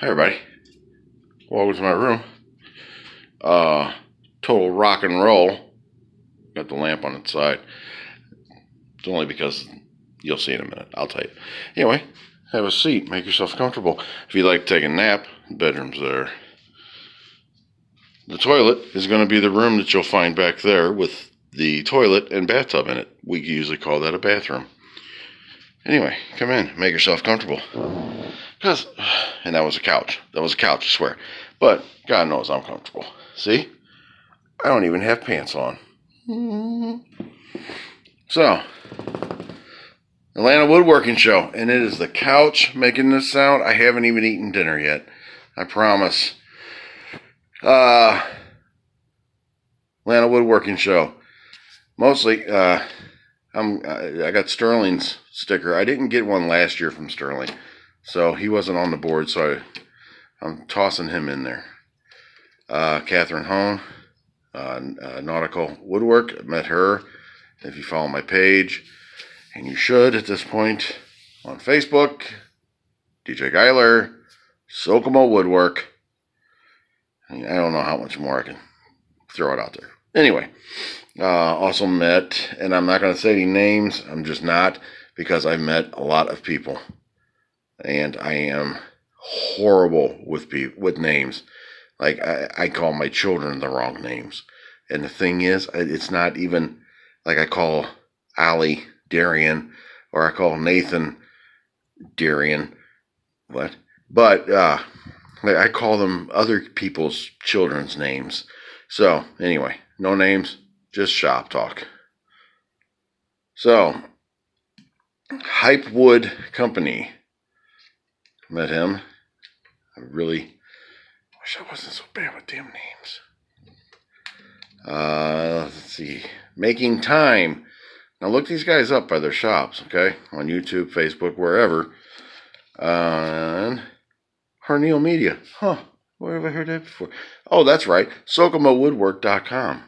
Hi everybody, welcome to my room. Total rock and roll. Got the lamp on its side. It's only because you'll see in a minute, I'll tell you. Anyway, have a seat, make yourself comfortable. If you'd like to take a nap, the bedroom's there. The toilet is going to be the room that you'll find back there with the toilet and bathtub in it. We usually call that a bathroom. Anyway, come in, make yourself comfortable. And that was a couch. That was a couch, I swear. But God knows I'm comfortable. See? I don't even have pants on. So, Atlanta Woodworking Show. And it is the couch making this sound. I haven't even eaten dinner yet. I promise. Atlanta Woodworking Show. Mostly, I got Sterling's sticker. I didn't get one last year from Sterling. So he wasn't on the board, so I'm tossing him in there. Catherine Hone, Nautical Woodwork. I met her. If you follow my page, and you should at this point, on Facebook. DJ Geiler, Sokomo Woodwork. I don't know how much more I can throw it out there. Anyway, also met, and I'm not going to say any names. I'm just not, because I've met a lot of people. And I am horrible with names. Like, I call my children the wrong names. And the thing is, it's not even like I call Allie Darian, or I call Nathan Darian. What? But I call them other people's children's names. So, anyway, no names, just shop talk. So, Hype Wood Company. Met him. I really wish I wasn't so bad with damn names. Let's see. Making Time. Now look these guys up by their shops, okay? On YouTube, Facebook, wherever. And Harneal Media. Huh. Where have I heard that before? Oh, that's right. SokomoWoodwork.com.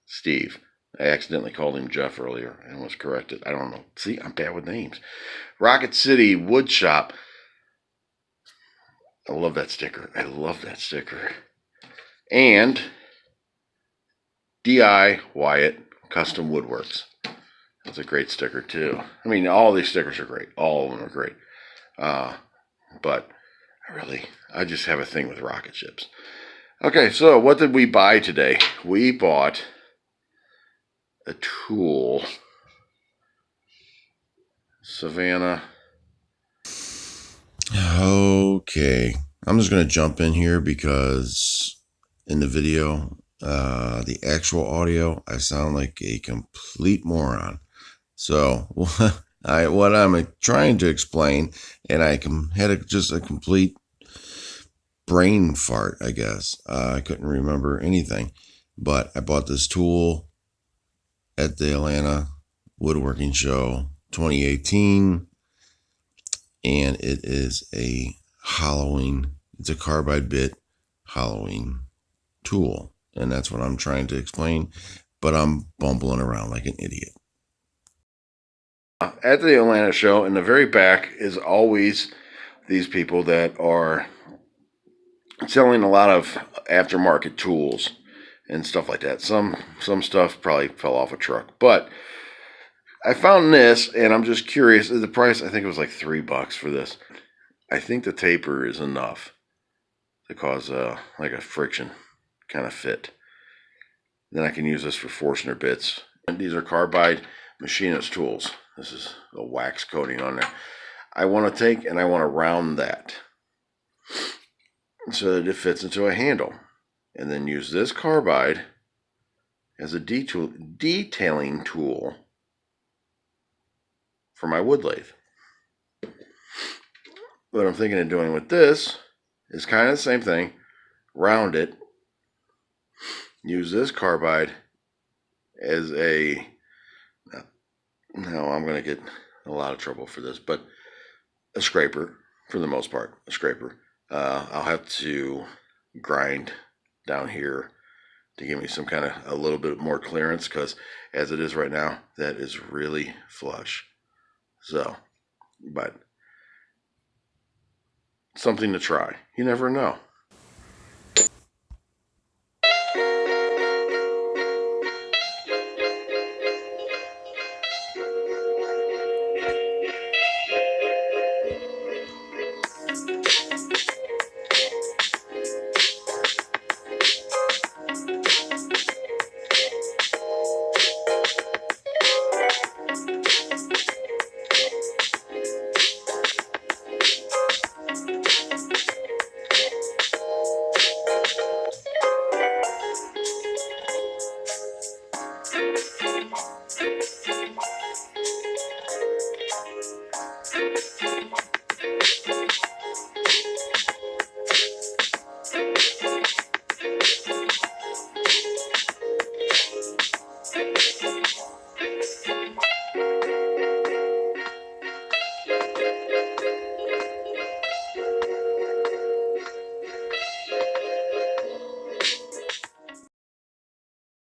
Steve. I accidentally called him Jeff earlier and was corrected. I don't know. See, I'm bad with names. Rocket City Wood Shop. I love that sticker. I love that sticker. And D.I. Wyatt Custom Woodworks. That's a great sticker too. I mean, all these stickers are great. All of them are great. But I just have a thing with rocket ships. Okay, so what did we buy today? We bought a tool. Savannah. Okay, I'm just going to jump in here because in the video, the actual audio, I sound like a complete moron. So what I'm trying to explain, and I had just a complete brain fart, I guess. I couldn't remember anything, but I bought this tool at the Atlanta Woodworking Show 2018, and it is a it's a carbide bit hollowing tool, and that's what I'm trying to explain, but I'm bumbling around like an idiot. At the Atlanta show, in the very back is always these people that are selling a lot of aftermarket tools and stuff like that. Some stuff probably fell off a truck, but I found this, and I'm just curious. The price, I think it was like $3 for this. I think the taper is enough to cause like a friction kind of fit. Then I can use this for Forstner bits. And these are carbide machinist tools. This is a wax coating on there. I want to take and I want to round that so that it fits into a handle. And then use this carbide as a detailing tool for my wood lathe. What I'm thinking of doing with this is kind of the same thing. Round it. Use this carbide as a... No, I'm going to get a lot of trouble for this, but a scraper, for the most part, a scraper. I'll have to grind down here to give me some kind of a little bit more clearance, because as it is right now, that is really flush. So, but something to try. You never know.